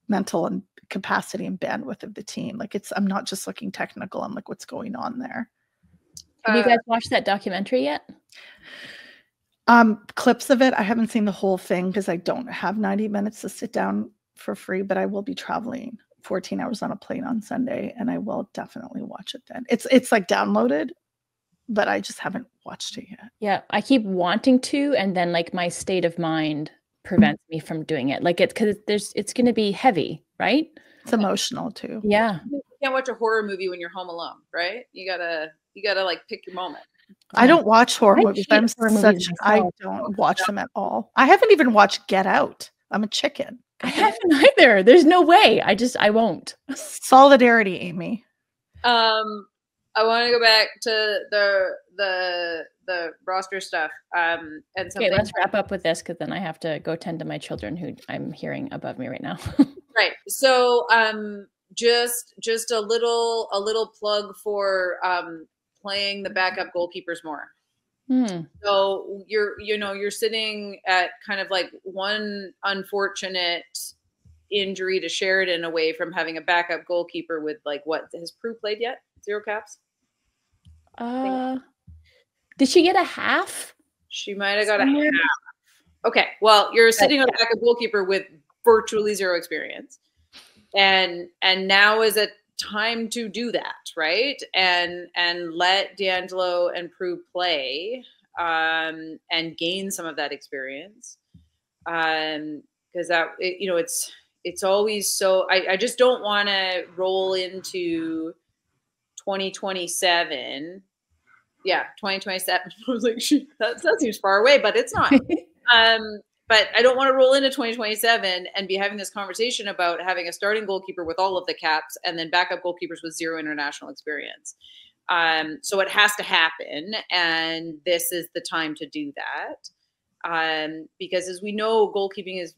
mental and capacity and bandwidth of the team? Like, I'm not just looking technical. I'm like, what's going on there? Have you guys watched that documentary yet? Clips of it. I haven't seen the whole thing because I don't have 90 minutes to sit down for free, but I will be traveling 14 hours on a plane on Sunday, and I will definitely watch it then. It's like downloaded, but I just haven't watched it yet. Yeah, I keep wanting to, and then like my state of mind prevents me from doing it. Like it's going to be heavy, right? It's emotional too. Yeah. You can't watch a horror movie when you're home alone, right? You gotta like pick your moment. I don't watch horror movies. I don't watch them at all. I haven't even watched Get Out. I'm a chicken. I haven't either. There's no way. I won't. Solidarity, Amy. I want to go back to the roster stuff. And okay, let's wrap up with this, because then I have to go tend to my children who I'm hearing above me right now. Right. So just a little plug for playing the backup goalkeepers more. So you're sitting at kind of like one unfortunate injury to Sheridan away from having a backup goalkeeper with, like, what, has Prue played yet? 0 caps? Did she get a half? She might have got a half. Okay, well, you're sitting on a backup goalkeeper with virtually 0 experience, and now is a time to do that, right? And let D'Angelo and Prue play, and gain some of that experience, because that, it's always so. I just don't want to roll into 2027. Yeah, 2027. I was like, that seems far away, but it's not. But I don't want to roll into 2027 and be having this conversation about having a starting goalkeeper with all of the caps and then backup goalkeepers with 0 international experience. So it has to happen, and this is the time to do that. Because as we know, goalkeeping is,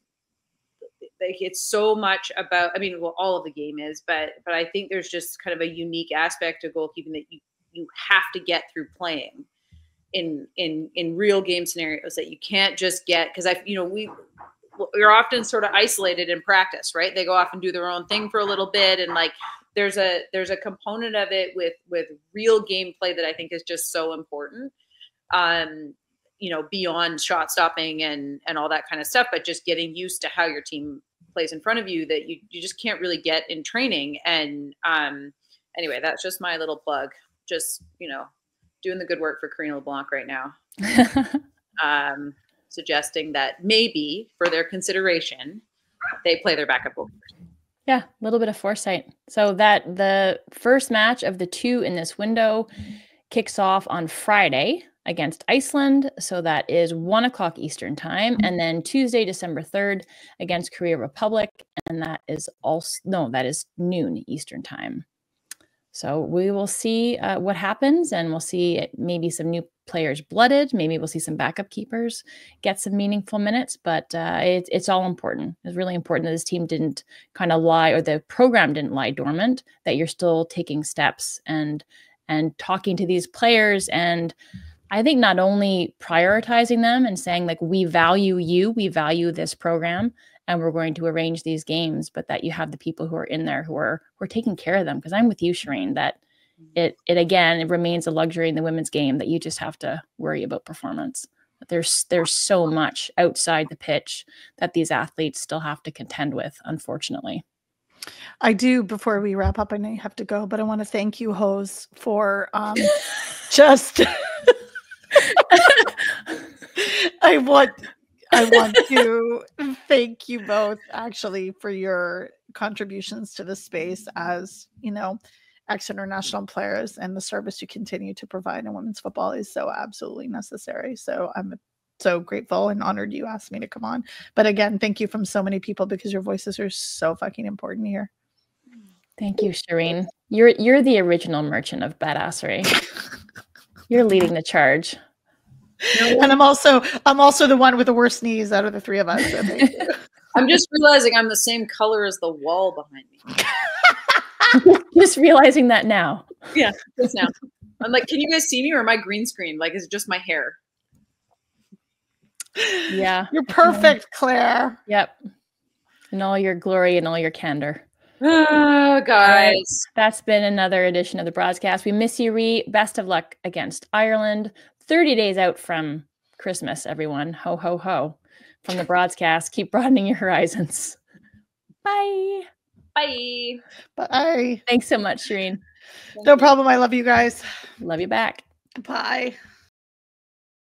like, it's so much about, I mean, well, all of the game is, but I think there's just kind of a unique aspect to goalkeeping that you have to get through playing in real game scenarios, that you can't just get, because we're often sort of isolated in practice, right? They go off and do their own thing for a little bit, and like there's a component of it with real gameplay that I think is just so important. Beyond shot stopping and all that kind of stuff, but just getting used to how your team plays in front of you that you just can't really get in training. And anyway, that's just my little plug. Just, doing the good work for Karina LeBlanc right now. Suggesting that maybe for their consideration, they play their backup goalkeepers. Yeah, a little bit of foresight. So that the first match of the 2 in this window kicks off on Friday. against Iceland. So that is 1 o'clock Eastern time. And then Tuesday, December 3rd against Korea Republic. And that is that is noon Eastern time. So we will see what happens, and we'll see maybe some new players blooded. Maybe we'll see some backup keepers get some meaningful minutes, but it's all important. It's really important that this team didn't kind of lie, or the program didn't lie dormant, that you're still taking steps and talking to these players. And I think not only prioritizing them and saying, like, we value you, we value this program, and we're going to arrange these games, but that you have the people who are in there who are taking care of them. Because I'm with you, Shireen, that it remains a luxury in the women's game that you just have to worry about performance. There's so much outside the pitch that these athletes still have to contend with, unfortunately. I do, before we wrap up, I know you have to go, but I want to thank you, Hose, for just I want to thank you both, actually, for your contributions to the space as, ex-international players, and the service you continue to provide in women's football is so absolutely necessary. So I'm so grateful and honored you asked me to come on. But again, thank you from so many people, because your voices are so fucking important here. Thank you, Shireen. You're the original merchant of badassery. You're leading the charge. And I'm also the one with the worst knees out of the three of us. So thank you. I'm just realizing I'm the same color as the wall behind me. Just realizing that now. Yeah, just now. I'm like, can you guys see me, or am I green screen? Like, is it just my hair? Yeah. You're perfect, Claire. Yep. In all your glory and all your candor. Oh, guys. That's been another edition of the Broadcast. We miss you, Ree. Best of luck against Ireland. 30 days out from Christmas, everyone. Ho, ho, ho. From the Broadcast, keep broadening your horizons. Bye. Bye. Bye. Thanks so much, Shireen. No problem. I love you guys. Love you back. Bye.